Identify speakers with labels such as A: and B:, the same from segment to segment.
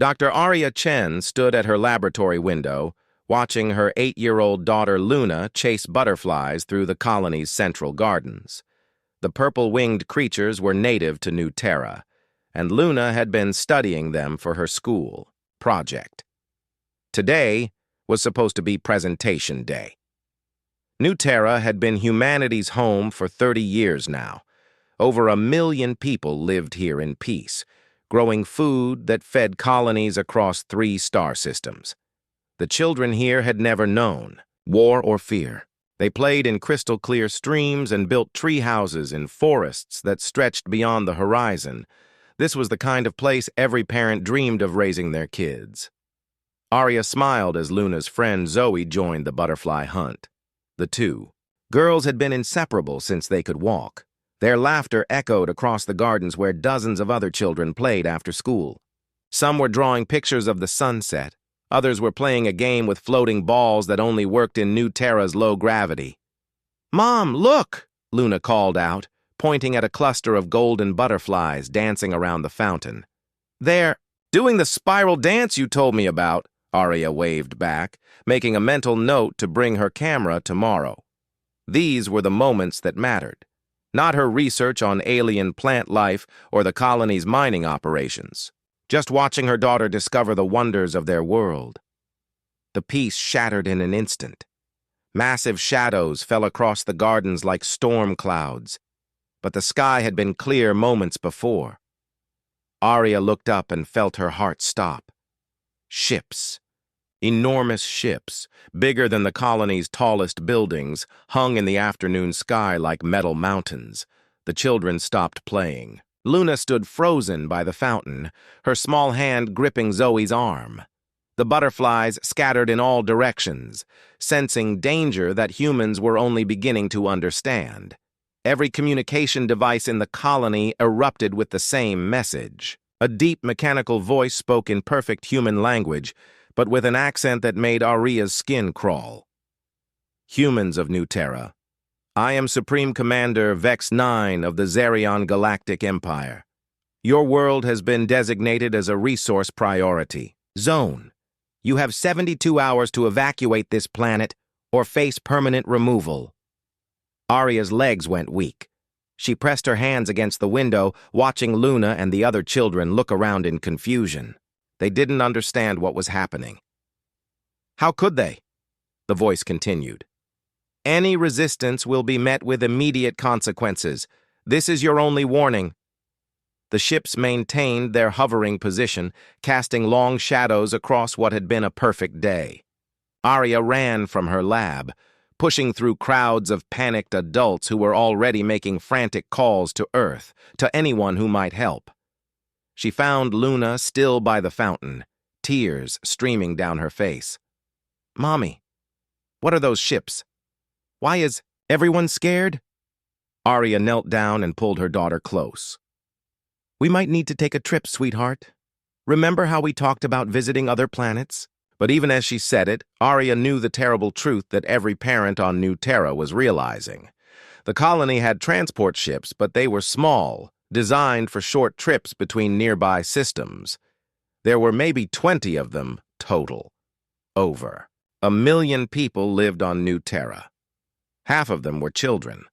A: Dr. Arya Chen stood at her laboratory window, watching her 8-year-old daughter Luna chase butterflies through the colony's central gardens. The purple-winged creatures were native to New Terra, and Luna had been studying them for her school project. Today was supposed to be presentation day. New Terra had been humanity's home for 30 years now. Over 1 million people lived here in peace, growing food that fed colonies across 3 star systems. The children here had never known war or fear. They played in crystal-clear streams and built tree houses in forests that stretched beyond the horizon. This was the kind of place every parent dreamed of raising their kids. Arya smiled as Luna's friend Zoe joined the butterfly hunt. The two girls had been inseparable since they could walk. Their laughter echoed across the gardens where dozens of other children played after school. Some were drawing pictures of the sunset. Others were playing a game with floating balls that only worked in New Terra's low gravity. "Mom, look!" Luna called out, pointing at a cluster of golden butterflies dancing around the fountain. "They're doing the spiral dance you told me about," Arya waved back, making a mental note to bring her camera tomorrow. These were the moments that mattered, not her research on alien plant life or the colony's mining operations. Just watching her daughter discover the wonders of their world. The peace shattered in an instant. Massive shadows fell across the gardens like storm clouds, but the sky had been clear moments before. Arya looked up and felt her heart stop. Ships. Enormous ships, bigger than the colony's tallest buildings, hung in the afternoon sky like metal mountains. The children stopped playing. Luna stood frozen by the fountain, her small hand gripping Zoe's arm. The butterflies scattered in all directions, sensing danger that humans were only beginning to understand. Every communication device in the colony erupted with the same message. A deep mechanical voice spoke in perfect human language, but with an accent that made Arya's skin crawl. "Humans of New Terra, I am Supreme Commander Vex 9 of the Zerion Galactic Empire. Your world has been designated as a resource priority zone. You have 72 hours to evacuate this planet or face permanent removal." Arya's legs went weak. She pressed her hands against the window, watching Luna and the other children look around in confusion. They didn't understand what was happening. "How could they?" The voice continued. "Any resistance will be met with immediate consequences. This is your only warning." The ships maintained their hovering position, casting long shadows across what had been a perfect day. Arya ran from her lab, pushing through crowds of panicked adults who were already making frantic calls to Earth, to anyone who might help. She found Luna still by the fountain, tears streaming down her face. "Mommy, what are those ships? Why is everyone scared?" Arya knelt down and pulled her daughter close. "We might need to take a trip, sweetheart. Remember how we talked about visiting other planets?" But even as she said it, Arya knew the terrible truth that every parent on New Terra was realizing. The colony had transport ships, but they were small, designed for short trips between nearby systems. There were maybe 20 of them total. Over 1 million people lived on New Terra. Half of them were children.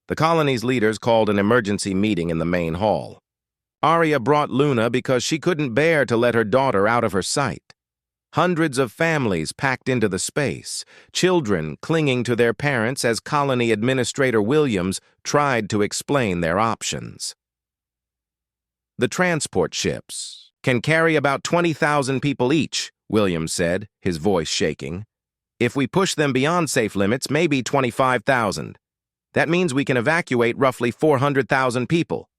A: The colony's leaders called an emergency meeting in the main hall. Arya brought Luna because she couldn't bear to let her daughter out of her sight. Hundreds of families packed into the space, children clinging to their parents as Colony Administrator Williams tried to explain their options. "The transport ships can carry about 20,000 people each," Williams said, his voice shaking. "If we push them beyond safe limits, maybe 25,000. That means we can evacuate roughly 400,000 people."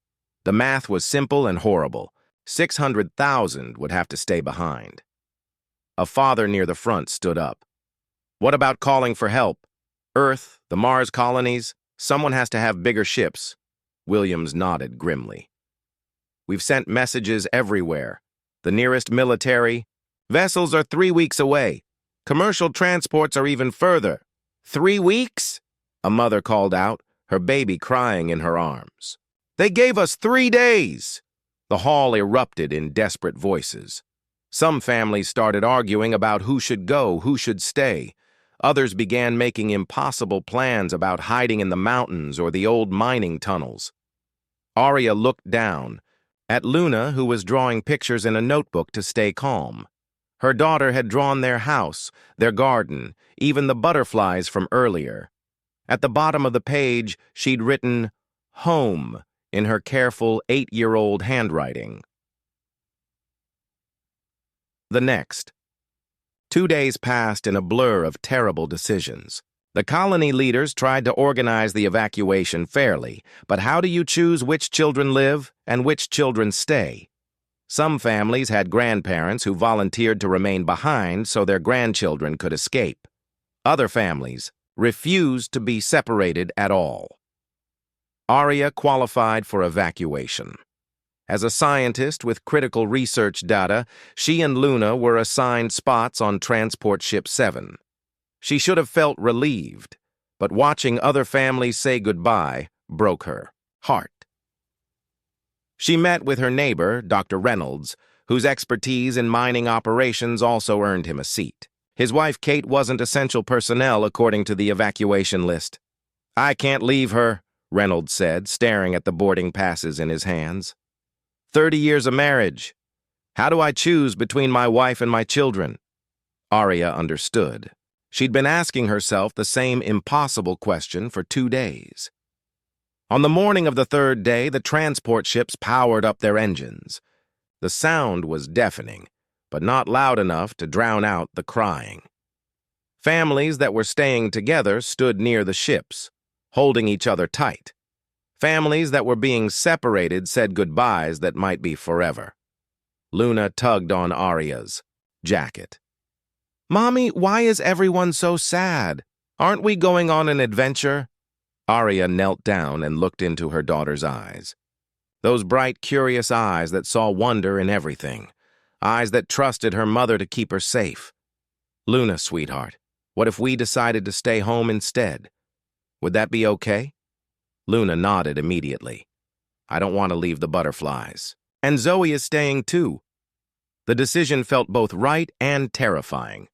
A: The math was simple and horrible. 600,000 would have to stay behind. A father near the front stood up. "What about calling for help? Earth, the Mars colonies, someone has to have bigger ships." Williams nodded grimly. "We've sent messages everywhere. The nearest military vessels are 3 weeks away. Commercial transports are even further." "3 weeks?" a mother called out, her baby crying in her arms. "They gave us 3 days!" The hall erupted in desperate voices. Some families started arguing about who should go, who should stay. Others began making impossible plans about hiding in the mountains or the old mining tunnels. Arya looked down at Luna, who was drawing pictures in a notebook to stay calm. Her daughter had drawn their house, their garden, even the butterflies from earlier. At the bottom of the page, she'd written, "Home," in her careful 8-year-old handwriting. The next. 2 days passed in a blur of terrible decisions. The colony leaders tried to organize the evacuation fairly, but how do you choose which children live and which children stay? Some families had grandparents who volunteered to remain behind so their grandchildren could escape. Other families refused to be separated at all. Arya qualified for evacuation. As a scientist with critical research data, she and Luna were assigned spots on Transport Ship 7. She should have felt relieved, but watching other families say goodbye broke her heart. She met with her neighbor, Dr. Reynolds, whose expertise in mining operations also earned him a seat. His wife, Kate, wasn't essential personnel according to the evacuation list. "I can't leave her," Reynolds said, staring at the boarding passes in his hands. 30 years of marriage. How do I choose between my wife and my children? Arya understood. She'd been asking herself the same impossible question for 2 days. On the morning of the 3rd day, the transport ships powered up their engines. The sound was deafening, but not loud enough to drown out the crying. Families that were staying together stood near the ships, holding each other tight. Families that were being separated said goodbyes that might be forever. Luna tugged on Arya's jacket. "Mommy, why is everyone so sad? Aren't we going on an adventure?" Arya knelt down and looked into her daughter's eyes. Those bright, curious eyes that saw wonder in everything. Eyes that trusted her mother to keep her safe. "Luna, sweetheart, what if we decided to stay home instead? Would that be okay?" Luna nodded immediately. "I don't want to leave the butterflies. And Zoe is staying too." The decision felt both right and terrifying.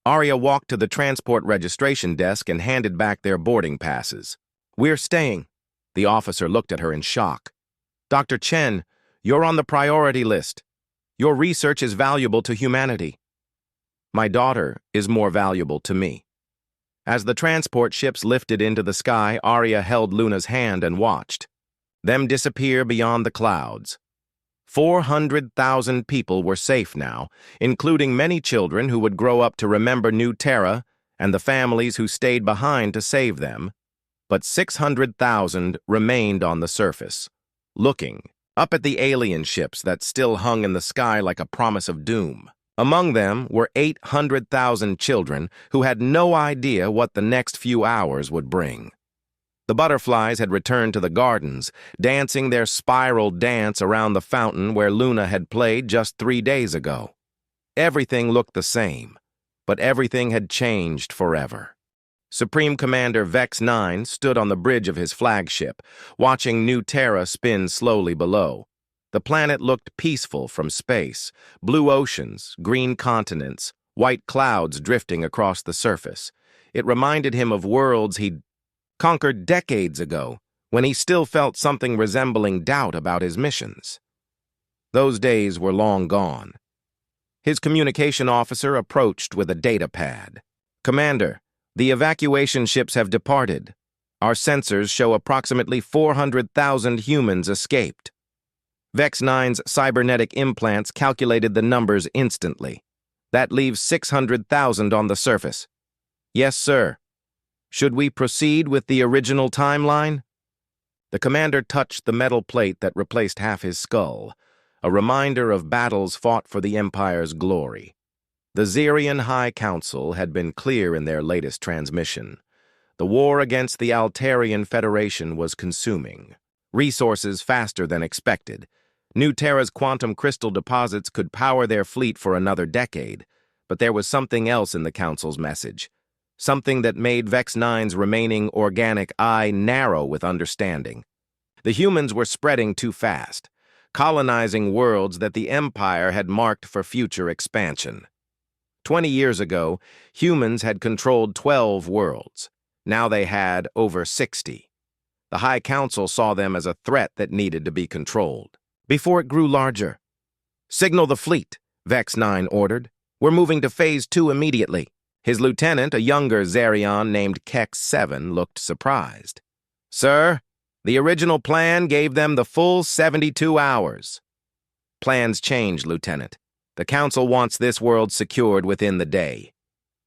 A: Arya walked to the transport registration desk and handed back their boarding passes. "We're staying." The officer looked at her in shock. "Dr. Chen, you're on the priority list. Your research is valuable to humanity." "My daughter is more valuable to me." As the transport ships lifted into the sky, Arya held Luna's hand and watched them disappear beyond the clouds. 400,000 people were safe now, including many children who would grow up to remember New Terra and the families who stayed behind to save them. But 600,000 remained on the surface, looking up at the alien ships that still hung in the sky like a promise of doom. Among them were 800,000 children who had no idea what the next few hours would bring. The butterflies had returned to the gardens, dancing their spiral dance around the fountain where Luna had played just 3 days ago. Everything looked the same, but everything had changed forever. Supreme Commander Vex 9 stood on the bridge of his flagship, watching New Terra spin slowly below. The planet looked peaceful from space, blue oceans, green continents, white clouds drifting across the surface. It reminded him of worlds he'd conquered decades ago, when he still felt something resembling doubt about his missions. Those days were long gone. His communication officer approached with a data pad. "Commander, the evacuation ships have departed. Our sensors show approximately 400,000 humans escaped." Vex 9's cybernetic implants calculated the numbers instantly. "That leaves 600,000 on the surface." "Yes, sir." "Should we proceed with the original timeline?" The commander touched the metal plate that replaced half his skull, a reminder of battles fought for the Empire's glory. The Xerian High Council had been clear in their latest transmission. The war against the Altarian Federation was consuming resources faster than expected. New Terra's quantum crystal deposits could power their fleet for another decade, but there was something else in the Council's message, something that made Vex 9's remaining organic eye narrow with understanding. The humans were spreading too fast. colonizing worlds that the Empire had marked for future expansion. 20 years ago, humans had controlled 12 worlds. Now they had over 60. The High Council saw them as a threat that needed to be controlled. Before it grew larger. "Signal the fleet," Vex 9 ordered. "We're moving to Phase 2 immediately." His lieutenant, a younger Zerion named Kex 7, looked surprised. "Sir, the original plan gave them the full 72 hours. Plans change, Lieutenant. The Council wants this world secured within the day."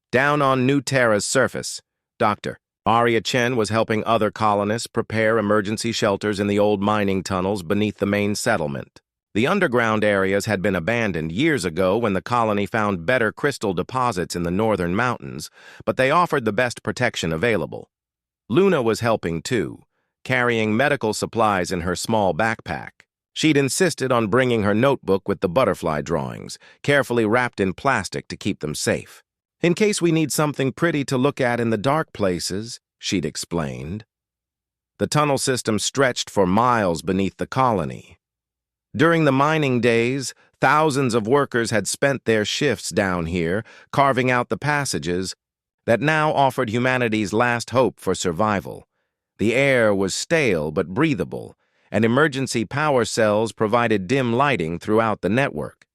A: Down on New Terra's surface, Dr. Arya Chen was helping other colonists prepare emergency shelters in the old mining tunnels beneath the main settlement. The underground areas had been abandoned years ago when the colony found better crystal deposits in the northern mountains, but they offered the best protection available. Luna was helping too, carrying medical supplies in her small backpack. She'd insisted on bringing her notebook with the butterfly drawings, carefully wrapped in plastic to keep them safe. "In case we need something pretty to look at in the dark places," she'd explained. The tunnel system stretched for miles beneath the colony. During the mining days, thousands of workers had spent their shifts down here, carving out the passages that now offered humanity's last hope for survival. The air was stale but breathable, and emergency power cells provided dim lighting throughout the network.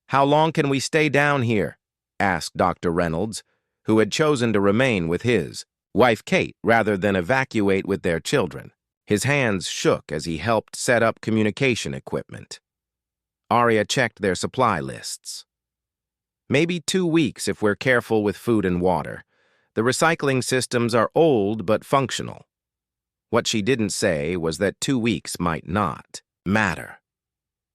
A: "How long can we stay down here?" asked Dr. Reynolds, who had chosen to remain with his wife Kate rather than evacuate with their children. His hands shook as he helped set up communication equipment. Arya checked their supply lists. "Maybe 2 weeks if we're careful with food and water. The recycling systems are old but functional." What she didn't say was that 2 weeks might not matter.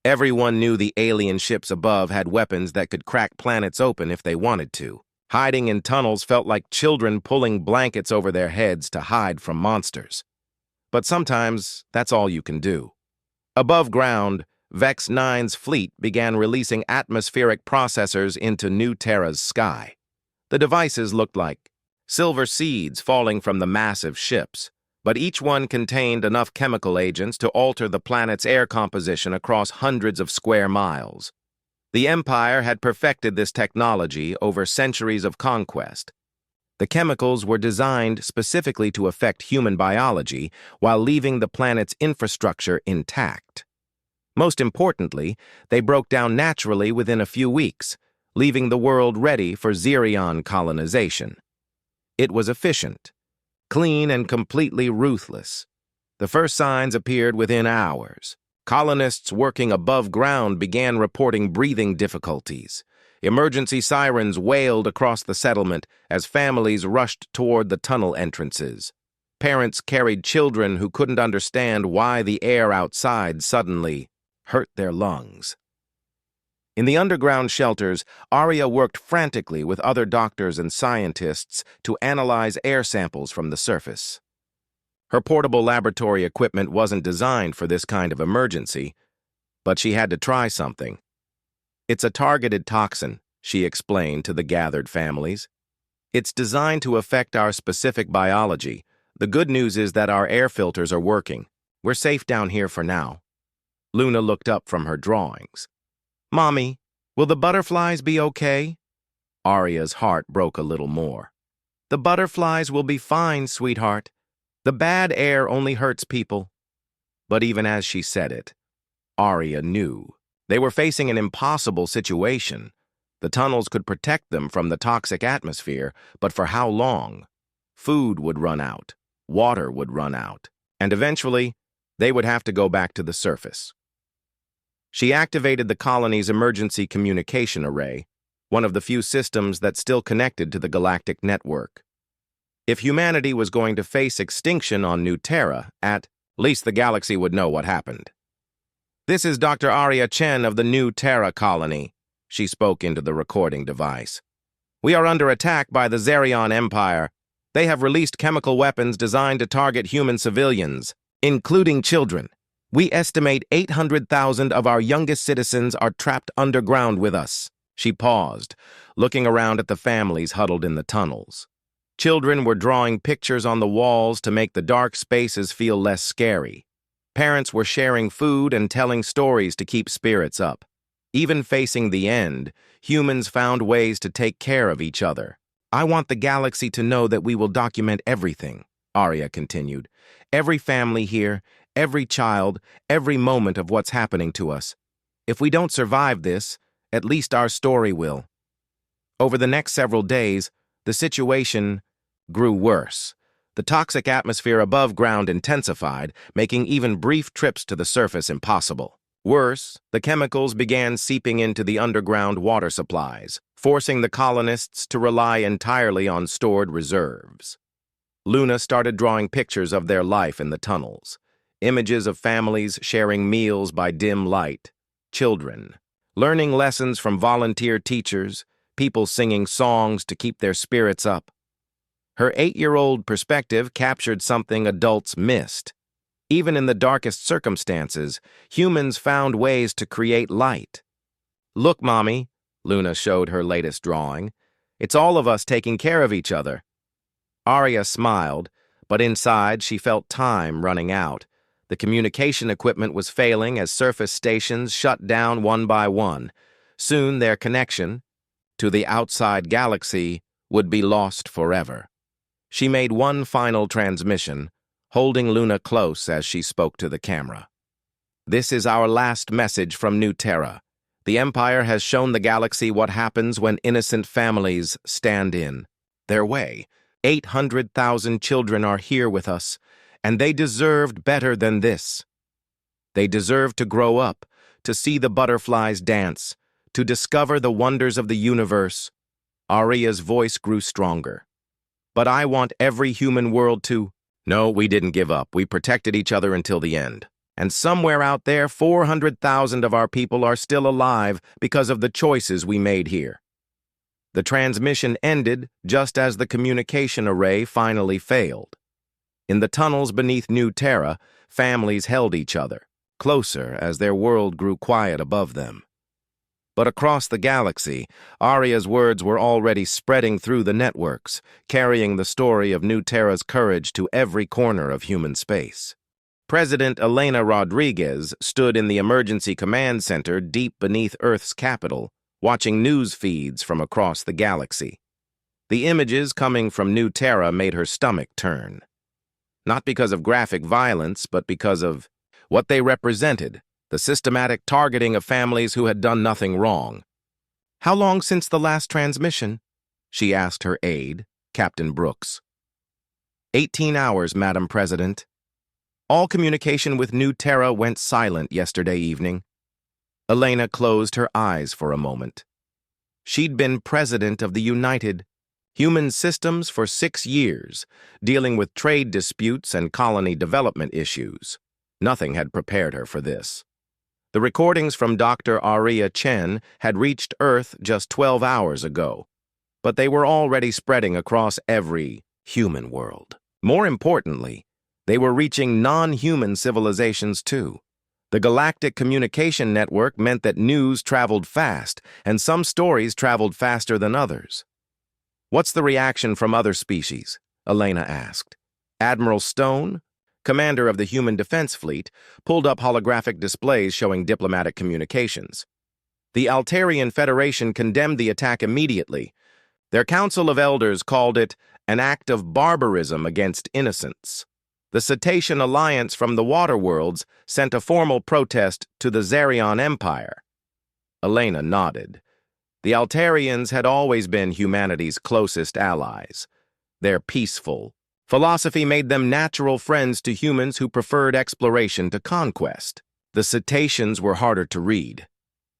A: Everyone knew the alien ships above had weapons that could crack planets open if they wanted to. Hiding in tunnels felt like children pulling blankets over their heads to hide from monsters. But sometimes that's all you can do. Above ground, Vex 9's fleet began releasing atmospheric processors into New Terra's sky. The devices looked like silver seeds falling from the massive ships, but each one contained enough chemical agents to alter the planet's air composition across hundreds of square miles. The Empire had perfected this technology over centuries of conquest. The chemicals were designed specifically to affect human biology while leaving the planet's infrastructure intact. Most importantly, they broke down naturally within a few weeks, leaving the world ready for Zerion colonization. It was efficient, clean, and completely ruthless. The first signs appeared within hours. Colonists working above ground began reporting breathing difficulties. Emergency sirens wailed across the settlement as families rushed toward the tunnel entrances. Parents carried children who couldn't understand why the air outside suddenly hurt their lungs. In the underground shelters, Arya worked frantically with other doctors and scientists to analyze air samples from the surface. Her portable laboratory equipment wasn't designed for this kind of emergency, but she had to try something. "It's a targeted toxin," she explained to the gathered families. "It's designed to affect our specific biology. The good news is that our air filters are working. We're safe down here for now." Luna looked up from her drawings. "Mommy, will the butterflies be okay?" Arya's heart broke a little more. "The butterflies will be fine, sweetheart. The bad air only hurts people." But even as she said it, Arya knew. They were facing an impossible situation. The tunnels could protect them from the toxic atmosphere, but for how long? Food would run out, water would run out, and eventually, they would have to go back to the surface. She activated the colony's emergency communication array, one of the few systems that still connected to the galactic network. If humanity was going to face extinction on New Terra, at least the galaxy would know what happened. "This is Dr. Arya Chen of the New Terra colony," she spoke into the recording device. "We are under attack by the Zerion Empire. They have released chemical weapons designed to target human civilians, including children. We estimate 800,000 of our youngest citizens are trapped underground with us." She paused, looking around at the families huddled in the tunnels. Children were drawing pictures on the walls to make the dark spaces feel less scary. Parents were sharing food and telling stories to keep spirits up. Even facing the end, humans found ways to take care of each other. I want the galaxy to know that we will document everything, Arya continued. Every family here, every child, every moment of what's happening to us. If we don't survive this, at least our story will. Over the next several days, the situation grew worse. The toxic atmosphere above ground intensified, making even brief trips to the surface impossible. Worse, the chemicals began seeping into the underground water supplies, forcing the colonists to rely entirely on stored reserves. Luna started drawing pictures of their life in the tunnels, images of families sharing meals by dim light, children, learning lessons from volunteer teachers, people singing songs to keep their spirits up. Her 8-year-old perspective captured something adults missed. Even in the darkest circumstances, humans found ways to create light. Look, Mommy, Luna showed her latest drawing. It's all of us taking care of each other. Arya smiled, but inside she felt time running out. The communication equipment was failing as surface stations shut down one by one. Soon their connection to the outside galaxy would be lost forever. She made one final transmission, holding Luna close as she spoke to the camera. This is our last message from New Terra. The Empire has shown the galaxy what happens when innocent families stand in their way. 800,000 children are here with us, and they deserved better than this. They deserve to grow up, to see the butterflies dance, to discover the wonders of the universe. Arya's voice grew stronger. But I want every human world to... No, we didn't give up. We protected each other until the end. And somewhere out there, 400,000 of our people are still alive because of the choices we made here. The transmission ended just as the communication array finally failed. In the tunnels beneath New Terra, families held each other, closer as their world grew quiet above them. But across the galaxy, Arya's words were already spreading through the networks, carrying the story of New Terra's courage to every corner of human space. President Elena Rodriguez stood in the emergency command center deep beneath Earth's capital, watching news feeds from across the galaxy. The images coming from New Terra made her stomach turn. Not because of graphic violence, but because of what they represented. The systematic targeting of families who had done nothing wrong. How long since the last transmission? She asked her aide, Captain Brooks. 18 hours, Madam President. All communication with New Terra went silent yesterday evening. Elena closed her eyes for a moment. She'd been president of the United Human Systems for 6 years, dealing with trade disputes and colony development issues. Nothing had prepared her for this. The recordings from Dr. Arya Chen had reached Earth just 12 hours ago, but they were already spreading across every human world. More importantly, they were reaching non-human civilizations too. The galactic communication network meant that news traveled fast, and some stories traveled faster than others. What's the reaction from other species? Elena asked. Admiral Stone, commander of the Human Defense Fleet, pulled up holographic displays showing diplomatic communications. The Altarian Federation condemned the attack immediately. Their Council of Elders called it an act of barbarism against innocence. The Cetacean Alliance from the Water Worlds sent a formal protest to the Zarion Empire. Elena nodded. The Altarians had always been humanity's closest allies. Their peaceful philosophy made them natural friends to humans who preferred exploration to conquest. The cetaceans were harder to read.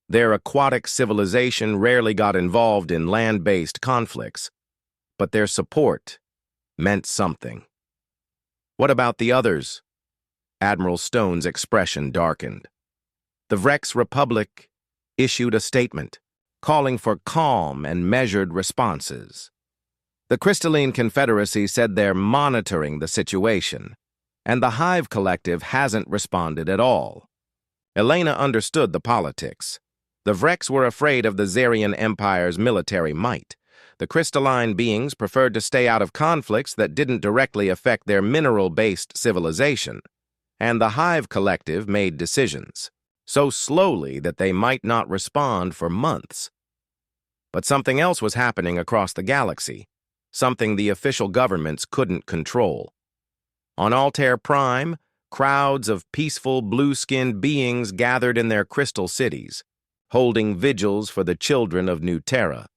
A: Their aquatic civilization rarely got involved in land-based conflicts, but their support meant something. What about the others? Admiral Stone's expression darkened. The Vrex Republic issued a statement, calling for calm and measured responses. The Crystalline Confederacy said they're monitoring the situation, and the Hive Collective hasn't responded at all. Elena understood the politics. The Vrex were afraid of the Zarian Empire's military might. The crystalline beings preferred to stay out of conflicts that didn't directly affect their mineral-based civilization. and the Hive Collective made decisions, so slowly that they might not respond for months. But something else was happening across the galaxy, something the official governments couldn't control. On Altair Prime, crowds of peaceful, blue-skinned beings gathered in their crystal cities, holding vigils for the children of New Terra.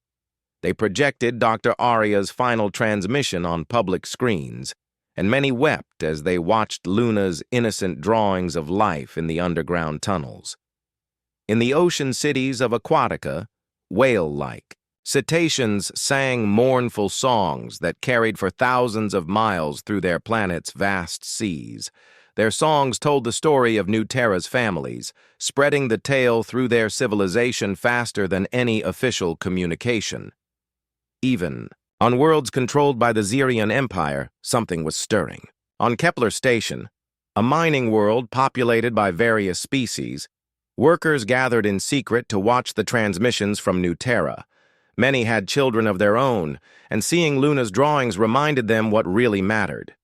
A: They projected Dr. Aria's final transmission on public screens, and many wept as they watched Luna's innocent drawings of life in the underground tunnels. In the ocean cities of Aquatica, whale-like, cetaceans sang mournful songs that carried for thousands of miles through their planet's vast seas. Their songs told the story of New Terra's families, spreading the tale through their civilization faster than any official communication. Even on worlds controlled by the Xerian Empire, something was stirring. On Kepler Station, a mining world populated by various species, workers gathered in secret to watch the transmissions from New Terra. Many had children of their own, and seeing Luna's drawings reminded them what really mattered.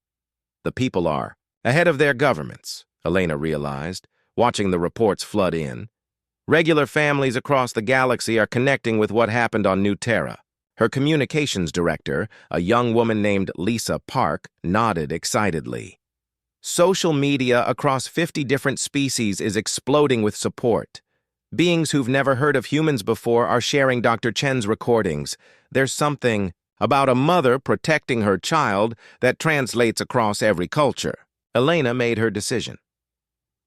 A: The people are ahead of their governments, Elena realized, watching the reports flood in. Regular families across the galaxy are connecting with what happened on New Terra. Her communications director, a young woman named Lisa Park, nodded excitedly. Social media across 50 different species is exploding with support. Beings who've never heard of humans before are sharing Dr. Chen's recordings. There's something about a mother protecting her child that translates across every culture. Elena made her decision.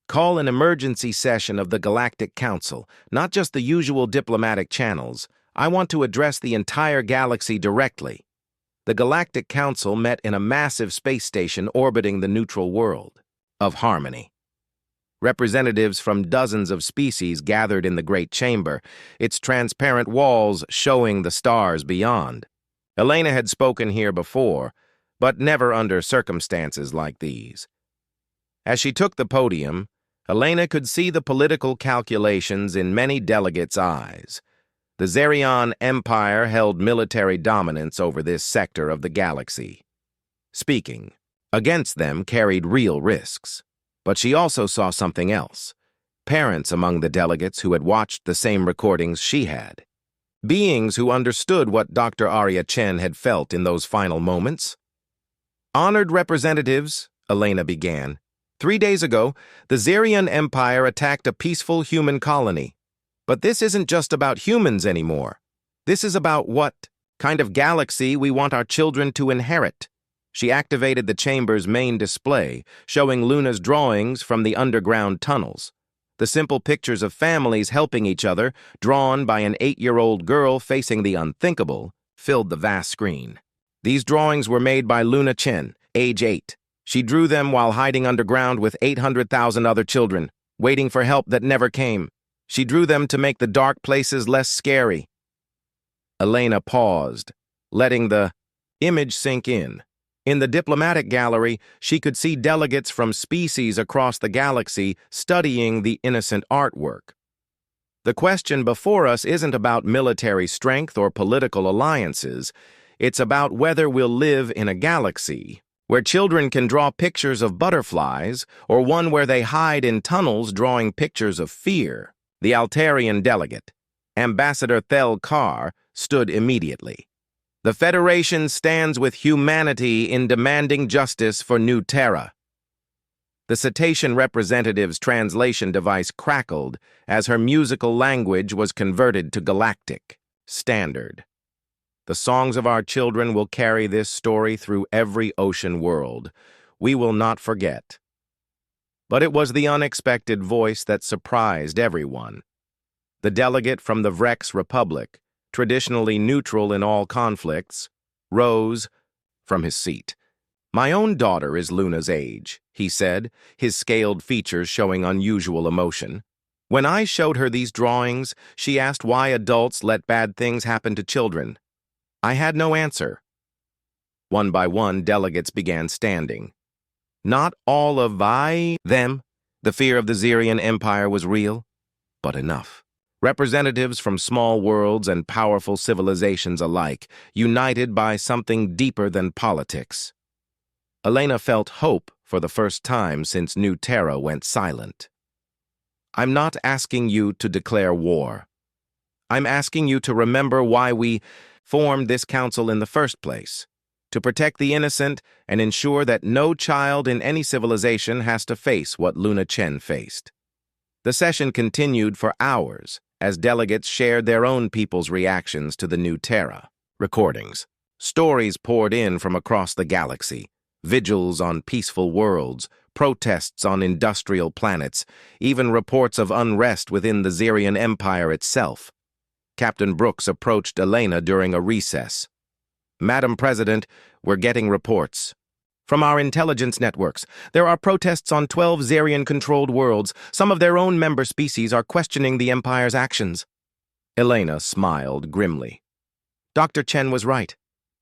A: Call an emergency session of the Galactic Council, not just the usual diplomatic channels. I want to address the entire galaxy directly. The Galactic Council met in a massive space station orbiting the neutral world of Harmony. Representatives from dozens of species gathered in the Great Chamber, its transparent walls showing the stars beyond. Elena had spoken here before, but never under circumstances like these. As she took the podium, Elena could see the political calculations in many delegates' eyes. The Xerian Empire held military dominance over this sector of the galaxy. Speaking against them carried real risks. But she also saw something else. Parents among the delegates who had watched the same recordings she had. Beings who understood what Dr. Aria Chen had felt in those final moments. Honored representatives, Elena began. 3 days ago, the Xerian Empire attacked a peaceful human colony. But this isn't just about humans anymore. This is about what kind of galaxy we want our children to inherit. She activated the chamber's main display, showing Luna's drawings from the underground tunnels. The simple pictures of families helping each other, drawn by an 8-year-old girl facing the unthinkable, filled the vast screen. These drawings were made by Luna Chen, age 8. She drew them while hiding underground with 800,000 other children, waiting for help that never came. She drew them to make the dark places less scary. Elena paused, letting the image sink in. In the diplomatic gallery, she could see delegates from species across the galaxy studying the innocent artwork. The question before us isn't about military strength or political alliances. It's about whether we'll live in a galaxy where children can draw pictures of butterflies or one where they hide in tunnels drawing pictures of fear. The Altarian delegate, Ambassador Thel Carr, stood immediately. The Federation stands with humanity in demanding justice for New Terra. The cetacean representative's translation device crackled as her musical language was converted to galactic standard. The songs of our children will carry this story through every ocean world. We will not forget. But it was the unexpected voice that surprised everyone. The delegate from the Vrex Republic, traditionally neutral in all conflicts, rose from his seat. My own daughter is Luna's age, he said, his scaled features showing unusual emotion. When I showed her these drawings, she asked why adults let bad things happen to children. I had no answer. One by one, delegates began standing. Not all of them. The fear of the Xerian Empire was real, but enough. Representatives from small worlds and powerful civilizations alike, united by something deeper than politics. Elena felt hope for the first time since New Terra went silent. I'm not asking you to declare war. I'm asking you to remember why we formed this council in the first place, to protect the innocent and ensure that no child in any civilization has to face what Luna Chen faced. The session continued for hours as delegates shared their own people's reactions to the New Terra. Recordings. Stories poured in from across the galaxy. Vigils on peaceful worlds, protests on industrial planets, even reports of unrest within the Xerian Empire itself. Captain Brooks approached Elena during a recess. Madam President, we're getting reports. From our intelligence networks, there are protests on 12 Xerian-controlled worlds. Some of their own member species are questioning the Empire's actions. Elena smiled grimly. Dr. Chen was right.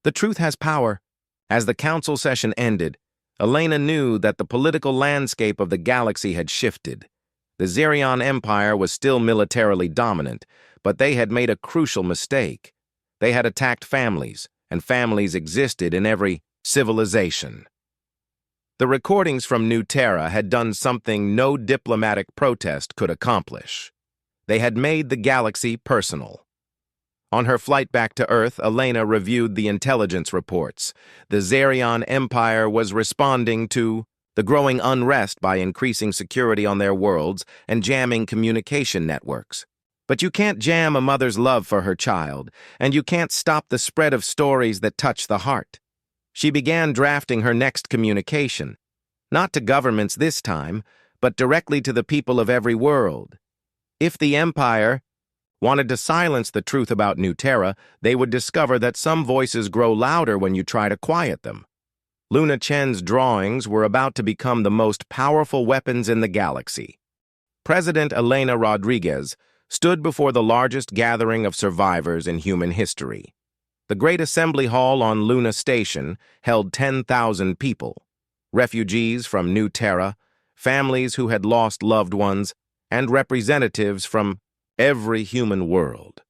A: The truth has power. As the council session ended, Elena knew that the political landscape of the galaxy had shifted. The Xerion Empire was still militarily dominant, but they had made a crucial mistake. They had attacked families, and families existed in every civilization. The recordings from New Terra had done something no diplomatic protest could accomplish. They had made the galaxy personal. On her flight back to Earth, Elena reviewed the intelligence reports. The Xerion Empire was responding to the growing unrest by increasing security on their worlds and jamming communication networks. But you can't jam a mother's love for her child, and you can't stop the spread of stories that touch the heart. She began drafting her next communication, not to governments this time, but directly to the people of every world. If the Empire wanted to silence the truth about New Terra, they would discover that some voices grow louder when you try to quiet them. Luna Chen's drawings were about to become the most powerful weapons in the galaxy. President Elena Rodriguez stood before the largest gathering of survivors in human history. The Great Assembly Hall on Luna Station held 10,000 people, refugees from New Terra, families who had lost loved ones, and representatives from every human world.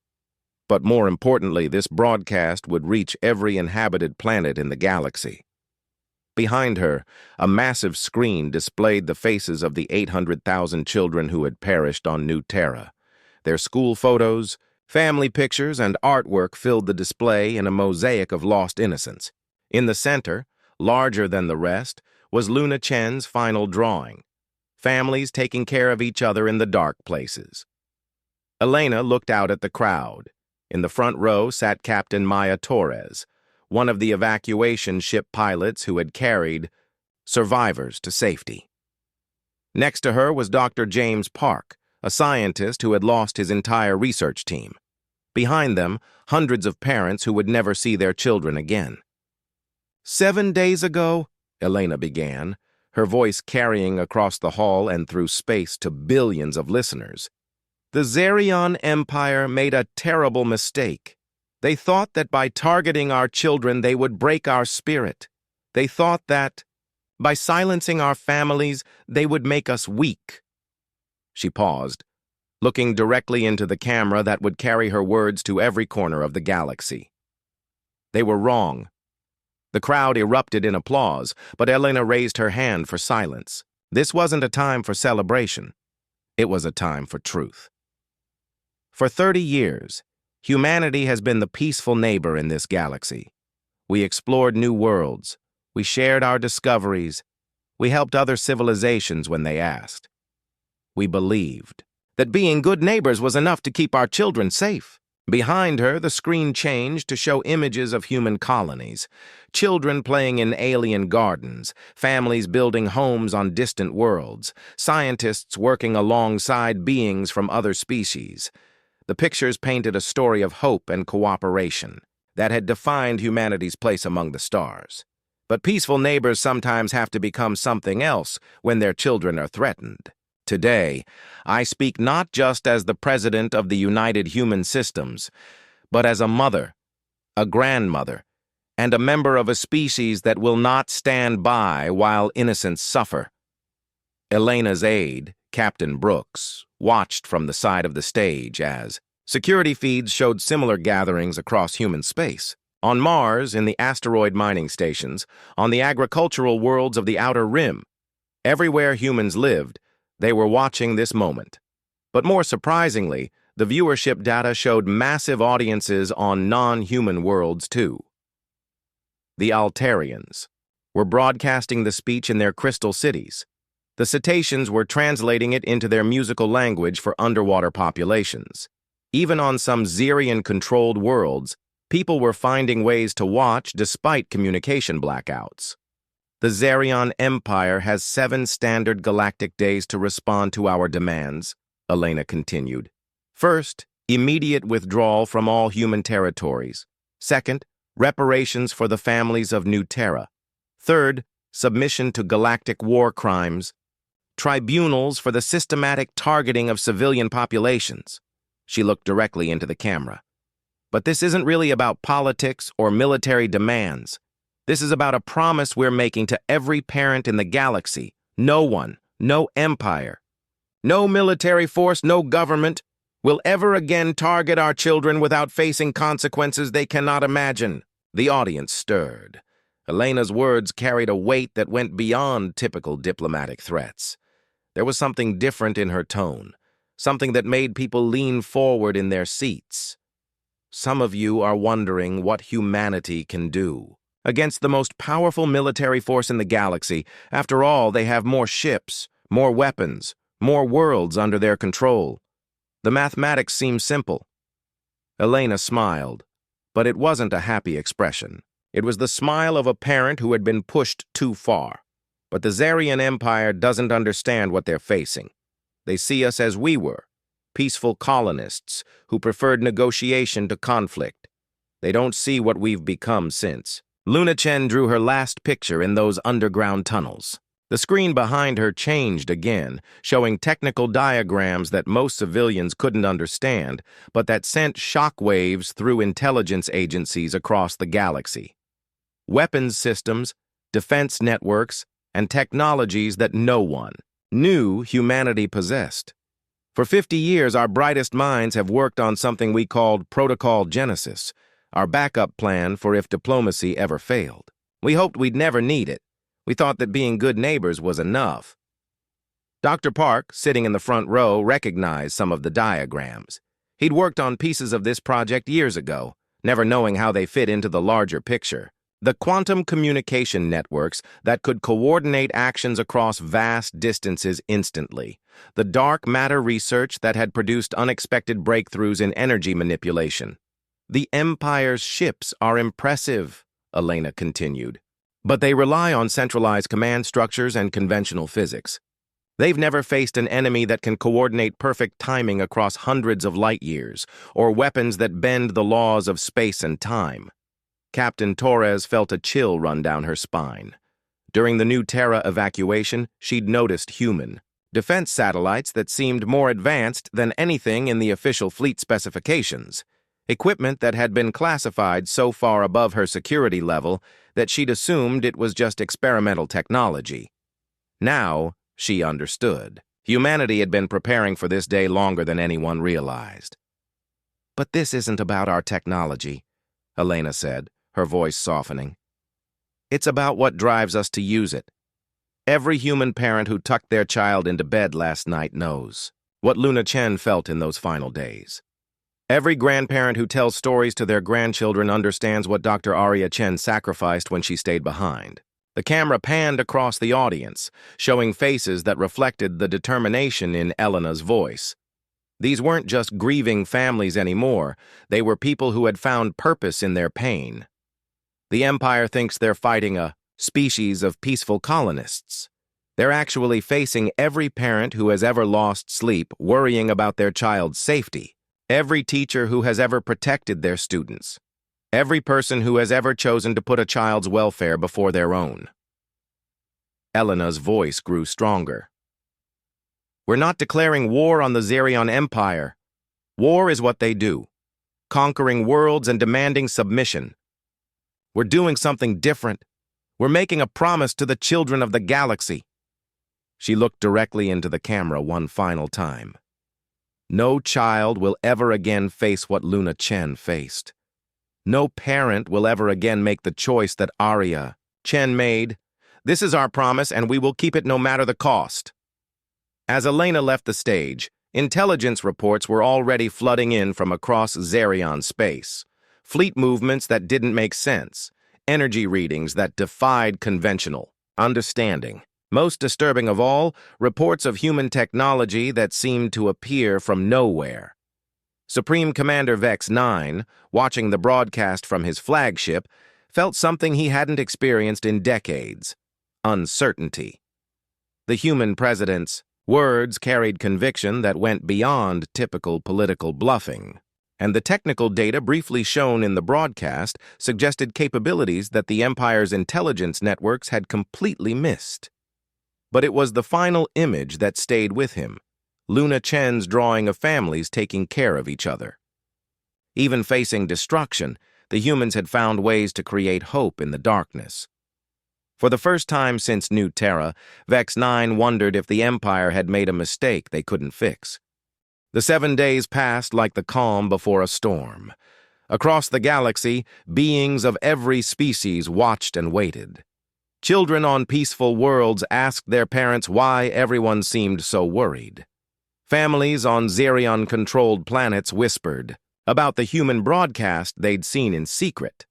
A: But more importantly, this broadcast would reach every inhabited planet in the galaxy. Behind her, a massive screen displayed the faces of the 800,000 children who had perished on New Terra. Their school photos, family pictures, and artwork filled the display in a mosaic of lost innocence. In the center, larger than the rest, was Luna Chen's final drawing. Families taking care of each other in the dark places. Elena looked out at the crowd. In the front row sat Captain Maya Torres, one of the evacuation ship pilots who had carried survivors to safety. Next to her was Dr. James Park, a scientist who had lost his entire research team. Behind them, hundreds of parents who would never see their children again. 7 days ago, Elena began, her voice carrying across the hall and through space to billions of listeners. The Xerion Empire made a terrible mistake. They thought that by targeting our children they would break our spirit. They thought that by silencing our families they would make us weak. She paused, looking directly into the camera that would carry her words to every corner of the galaxy. They were wrong. The crowd erupted in applause, but Elena raised her hand for silence. This wasn't a time for celebration. It was a time for truth. For 30 years, humanity has been the peaceful neighbor in this galaxy. We explored new worlds. We shared our discoveries. We helped other civilizations when they asked. We believed that being good neighbors was enough to keep our children safe. Behind her, the screen changed to show images of human colonies, children playing in alien gardens, families building homes on distant worlds, scientists working alongside beings from other species. The pictures painted a story of hope and cooperation that had defined humanity's place among the stars. But peaceful neighbors sometimes have to become something else when their children are threatened. Today, I speak not just as the president of the United Human Systems, but as a mother, a grandmother, and a member of a species that will not stand by while innocents suffer. Elena's aide, Captain Brooks, watched from the side of the stage as security feeds showed similar gatherings across human space. On Mars, in the asteroid mining stations, on the agricultural worlds of the Outer Rim, everywhere humans lived, they were watching this moment. But more surprisingly, the viewership data showed massive audiences on non-human worlds too. The Altarians were broadcasting the speech in their crystal cities. The cetaceans were translating it into their musical language for underwater populations. Even on some Xerian-controlled worlds, people were finding ways to watch despite communication blackouts. The Xerion Empire has 7 standard galactic days to respond to our demands, Elena continued. First, immediate withdrawal from all human territories. Second, reparations for the families of New Terra. Third, submission to galactic war crimes. Tribunals for the systematic targeting of civilian populations. She looked directly into the camera. But this isn't really about politics or military demands. This is about a promise we're making to every parent in the galaxy. No one, no empire, no military force, no government will ever again target our children without facing consequences they cannot imagine. The audience stirred. Elena's words carried a weight that went beyond typical diplomatic threats. There was something different in her tone, something that made people lean forward in their seats. Some of you are wondering what humanity can do against the most powerful military force in the galaxy. After all, they have more ships, more weapons, more worlds under their control. The mathematics seem simple. Elena smiled, but it wasn't a happy expression. It was the smile of a parent who had been pushed too far. But the Xerion Empire doesn't understand what they're facing. They see us as we were, peaceful colonists who preferred negotiation to conflict. They don't see what we've become since. Luna Chen drew her last picture in those underground tunnels. The screen behind her changed again, showing technical diagrams that most civilians couldn't understand, but that sent shockwaves through intelligence agencies across the galaxy. Weapons systems, defense networks, and technologies that no one knew humanity possessed. For 50 years, our brightest minds have worked on something we called Protocol Genesis, our backup plan for if diplomacy ever failed. We hoped we'd never need it. We thought that being good neighbors was enough. Dr. Park, sitting in the front row, recognized some of the diagrams. He'd worked on pieces of this project years ago, never knowing how they fit into the larger picture. The quantum communication networks that could coordinate actions across vast distances instantly. The dark matter research that had produced unexpected breakthroughs in energy manipulation. The Empire's ships are impressive, Elena continued. But they rely on centralized command structures and conventional physics. They've never faced an enemy that can coordinate perfect timing across hundreds of light years, or weapons that bend the laws of space and time. Captain Torres felt a chill run down her spine. During the New Terra evacuation, she'd noticed human defense satellites that seemed more advanced than anything in the official fleet specifications. Equipment that had been classified so far above her security level that she'd assumed it was just experimental technology. Now, she understood. Humanity had been preparing for this day longer than anyone realized. But this isn't about our technology, Elena said, her voice softening. It's about what drives us to use it. Every human parent who tucked their child into bed last night knows what Luna Chen felt in those final days. Every grandparent who tells stories to their grandchildren understands what Dr. Arya Chen sacrificed when she stayed behind. The camera panned across the audience, showing faces that reflected the determination in Elena's voice. These weren't just grieving families anymore. They were people who had found purpose in their pain. The Empire thinks they're fighting a species of peaceful colonists. They're actually facing every parent who has ever lost sleep, worrying about their child's safety. Every teacher who has ever protected their students. Every person who has ever chosen to put a child's welfare before their own. Elena's voice grew stronger. We're not declaring war on the Xerion Empire. War is what they do, conquering worlds and demanding submission. We're doing something different. We're making a promise to the children of the galaxy. She looked directly into the camera one final time. No child will ever again face what Luna Chen faced. No parent will ever again make the choice that Arya, Chen made. This is our promise, and we will keep it no matter the cost. As Elena left the stage, intelligence reports were already flooding in from across Zerion space. Fleet movements that didn't make sense, energy readings that defied conventional understanding. Most disturbing of all, reports of human technology that seemed to appear from nowhere. Supreme Commander Vex 9, watching the broadcast from his flagship, felt something he hadn't experienced in decades: uncertainty. The human president's words carried conviction that went beyond typical political bluffing, and the technical data briefly shown in the broadcast suggested capabilities that the Empire's intelligence networks had completely missed. But it was the final image that stayed with him: Luna Chen's drawing of families taking care of each other. Even facing destruction, the humans had found ways to create hope in the darkness. For the first time since New Terra, Vex 9 wondered if the Empire had made a mistake they couldn't fix. The 7 days passed like the calm before a storm. Across the galaxy, beings of every species watched and waited. Children on peaceful worlds asked their parents why everyone seemed so worried. Families on Zerion-controlled planets whispered about the human broadcast they'd seen in secret.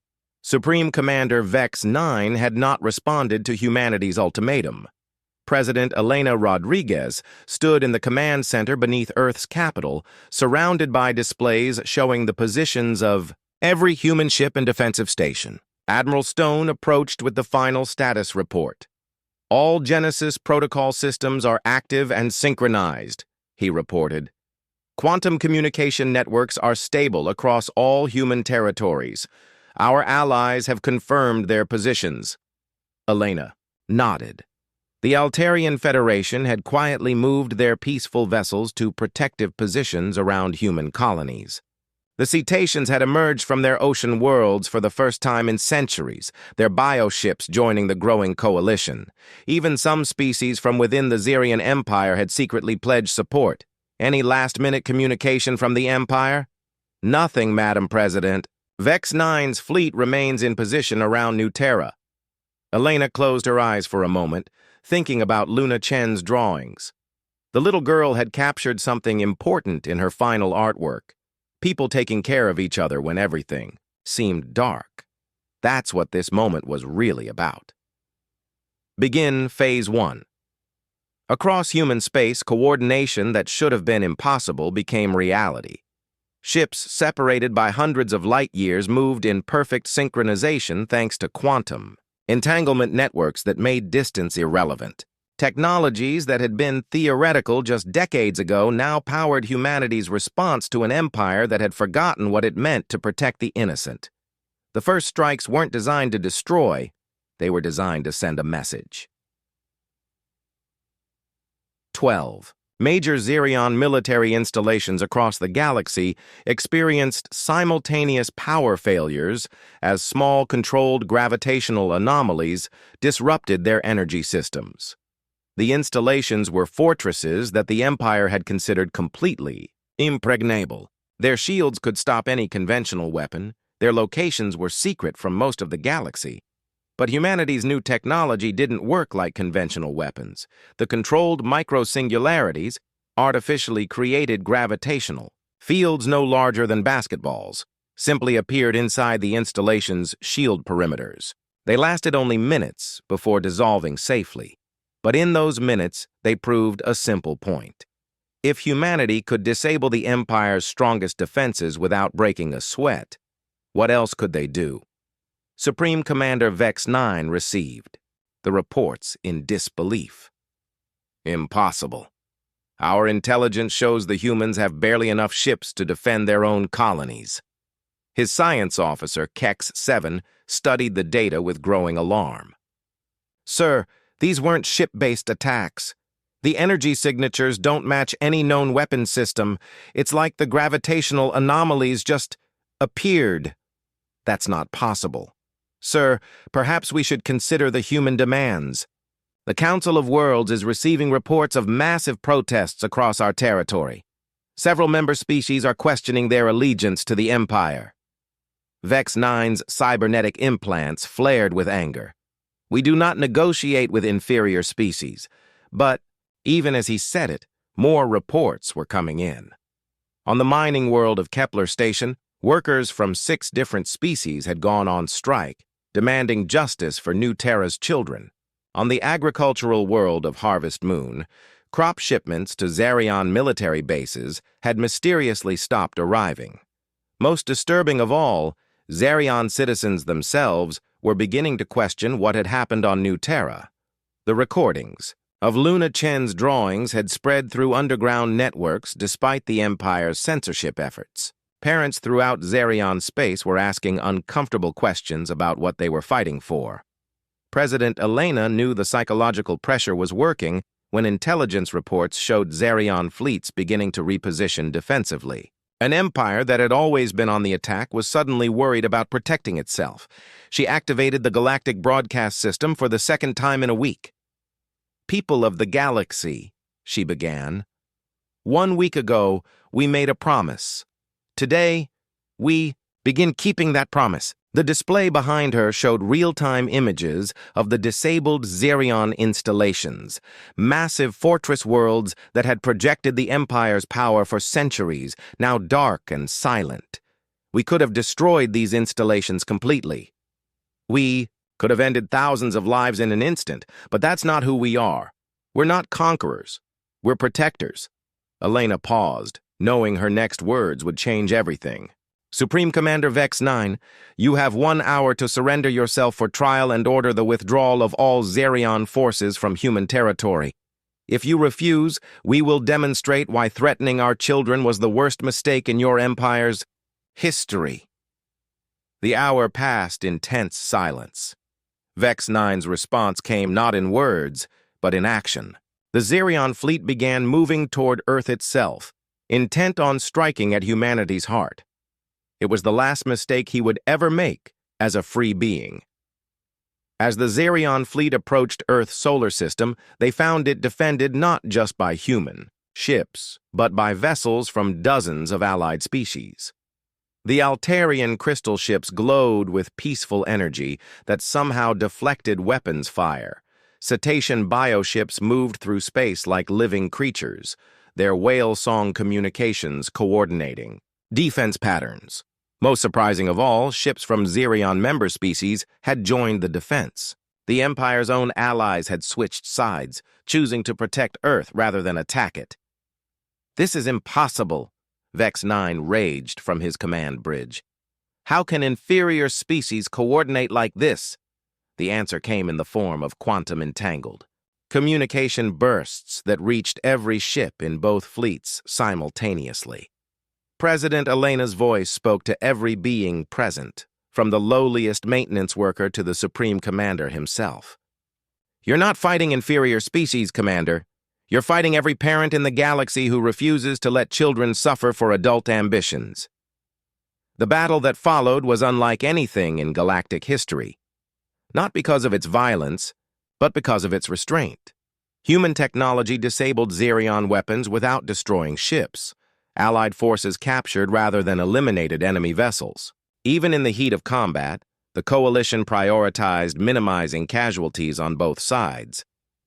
A: Supreme Commander Vex 9 had not responded to humanity's ultimatum. President Elena Rodriguez stood in the command center beneath Earth's capital, surrounded by displays showing the positions of every human ship and defensive station. Admiral Stone approached with the final status report. "All Genesis protocol systems are active and synchronized," he reported. "Quantum communication networks are stable across all human territories. Our allies have confirmed their positions." Elena nodded. The Altarian Federation had quietly moved their peaceful vessels to protective positions around human colonies. The cetaceans had emerged from their ocean worlds for the first time in centuries, their bioships joining the growing coalition. Even some species from within the Zerion Empire had secretly pledged support. "Any last-minute communication from the Empire?" "Nothing, Madam President. Vex 9's fleet remains in position around New Terra." Elena closed her eyes for a moment, thinking about Luna Chen's drawings. The little girl had captured something important in her final artwork: people taking care of each other when everything seemed dark. That's what this moment was really about. Begin Phase 1. Across human space, coordination that should have been impossible became reality. Ships separated by hundreds of light years moved in perfect synchronization thanks to quantum entanglement networks that made distance irrelevant. Technologies that had been theoretical just decades ago now powered humanity's response to an empire that had forgotten what it meant to protect the innocent. The first strikes weren't designed to destroy, they were designed to send a message. 12. Major Zerion military installations across the galaxy experienced simultaneous power failures as small controlled gravitational anomalies disrupted their energy systems. The installations were fortresses that the Empire had considered completely impregnable. Their shields could stop any conventional weapon. Their locations were secret from most of the galaxy. But humanity's new technology didn't work like conventional weapons. The controlled micro-singularities artificially created gravitational fields no larger than basketballs simply appeared inside the installation's shield perimeters. They lasted only minutes before dissolving safely. But in those minutes, they proved a simple point. If humanity could disable the Empire's strongest defenses without breaking a sweat, what else could they do? Supreme Commander Vex 9 received the reports in disbelief. "Impossible. Our intelligence shows the humans have barely enough ships to defend their own colonies." His science officer, Kex 7, studied the data with growing alarm. "Sir, these weren't ship-based attacks. The energy signatures don't match any known weapon system. It's like the gravitational anomalies just appeared." "That's not possible. Sir, perhaps we should consider the human demands. The Council of Worlds is receiving reports of massive protests across our territory. Several member species are questioning their allegiance to the Empire." Vex-9's cybernetic implants flared with anger. "We do not negotiate with inferior species." But, even as he said it, more reports were coming in. On the mining world of Kepler Station, workers from 6 different species had gone on strike, demanding justice for New Terra's children. On the agricultural world of Harvest Moon, crop shipments to Zarion military bases had mysteriously stopped arriving. Most disturbing of all, Zarion citizens themselves were beginning to question what had happened on New Terra. The recordings of Luna Chen's drawings had spread through underground networks despite the Empire's censorship efforts. Parents throughout Zarion space were asking uncomfortable questions about what they were fighting for. President Elena knew the psychological pressure was working when intelligence reports showed Zarion fleets beginning to reposition defensively. An empire that had always been on the attack was suddenly worried about protecting itself. She activated the galactic broadcast system for the second time in a week. "People of the galaxy," she began. "1 week ago, we made a promise. Today, we begin keeping that promise." The display behind her showed real-time images of the disabled Zarion installations, massive fortress worlds that had projected the Empire's power for centuries, now dark and silent. "We could have destroyed these installations completely. We could have ended thousands of lives in an instant, but that's not who we are. We're not conquerors. We're protectors." Elena paused, knowing her next words would change everything. "Supreme Commander Vex-9, you have 1 hour to surrender yourself for trial and order the withdrawal of all Zarion forces from human territory. If you refuse, we will demonstrate why threatening our children was the worst mistake in your empire's history." The hour passed in tense silence. Vex-9's response came not in words, but in action. The Zarion fleet began moving toward Earth itself, intent on striking at humanity's heart. It was the last mistake he would ever make as a free being. As the Zarion fleet approached Earth's solar system, they found it defended not just by human ships, but by vessels from dozens of allied species. The Altarian crystal ships glowed with peaceful energy that somehow deflected weapons fire. Cetacean bioships moved through space like living creatures, their whale song communications coordinating defense patterns. Most surprising of all, ships from Zarion member species had joined the defense. The Empire's own allies had switched sides, choosing to protect Earth rather than attack it. "This is impossible," Vex-9 raged from his command bridge. "How can inferior species coordinate like this?" The answer came in the form of quantum entangled communication bursts that reached every ship in both fleets simultaneously. President Elena's voice spoke to every being present, from the lowliest maintenance worker to the Supreme Commander himself. "You're not fighting inferior species, Commander. You're fighting every parent in the galaxy who refuses to let children suffer for adult ambitions." The battle that followed was unlike anything in galactic history, not because of its violence, but because of its restraint. Human technology disabled Zarion weapons without destroying ships. Allied forces captured rather than eliminated enemy vessels. Even in the heat of combat, the coalition prioritized minimizing casualties on both sides.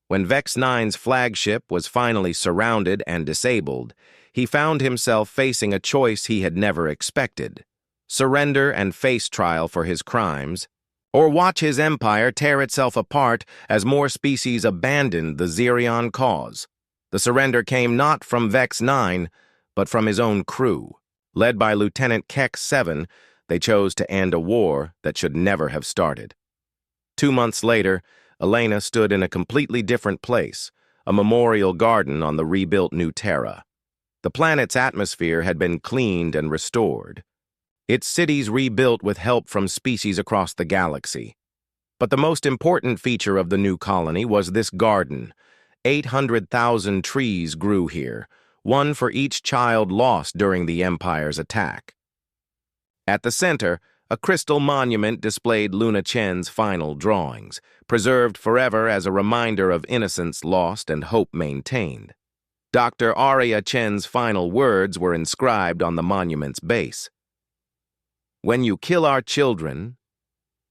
A: When Vex-9's flagship was finally surrounded and disabled, he found himself facing a choice he had never expected: surrender and face trial for his crimes, or watch his empire tear itself apart as more species abandoned the Zarion cause. The surrender came not from Vex-9, but from his own crew. Led by Lieutenant Keck-7, they chose to end a war that should never have started. 2 months later, Elena stood in a completely different place, a memorial garden on the rebuilt New Terra. The planet's atmosphere had been cleaned and restored. Its cities rebuilt with help from species across the galaxy. But the most important feature of the new colony was this garden. 800,000 trees grew here, one for each child lost during the Empire's attack. At the center, a crystal monument displayed Luna Chen's final drawings, preserved forever as a reminder of innocence lost and hope maintained. Dr. Aria Chen's final words were inscribed on the monument's base. When you kill our children,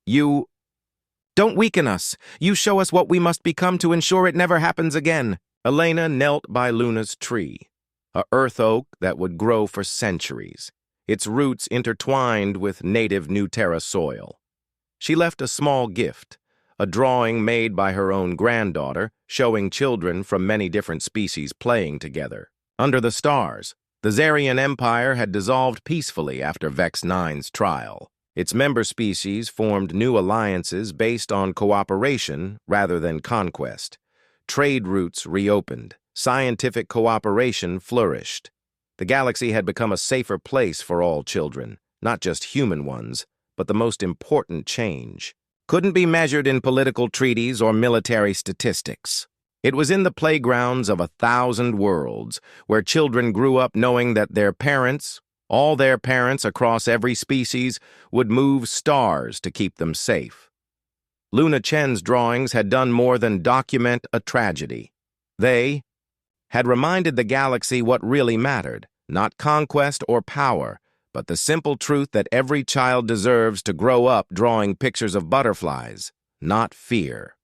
A: you... Don't weaken us. You show us what we must become to ensure it never happens again. Elena knelt by Luna's tree, a earth oak that would grow for centuries, its roots intertwined with native New Terra soil. She left a small gift, a drawing made by her own granddaughter, showing children from many different species playing together. Under the stars, the Zarian Empire had dissolved peacefully after Vex 9's trial. Its member species formed new alliances based on cooperation rather than conquest. Trade routes reopened. Scientific cooperation flourished. The galaxy had become a safer place for all children, not just human ones, but the most important change couldn't be measured in political treaties or military statistics. It was in the playgrounds of 1,000 worlds, where children grew up knowing that their parents, all their parents across every species, would move stars to keep them safe. Luna Chen's drawings had done more than document a tragedy. They had reminded the galaxy what really mattered, not conquest or power, but the simple truth that every child deserves to grow up drawing pictures of butterflies, not fear.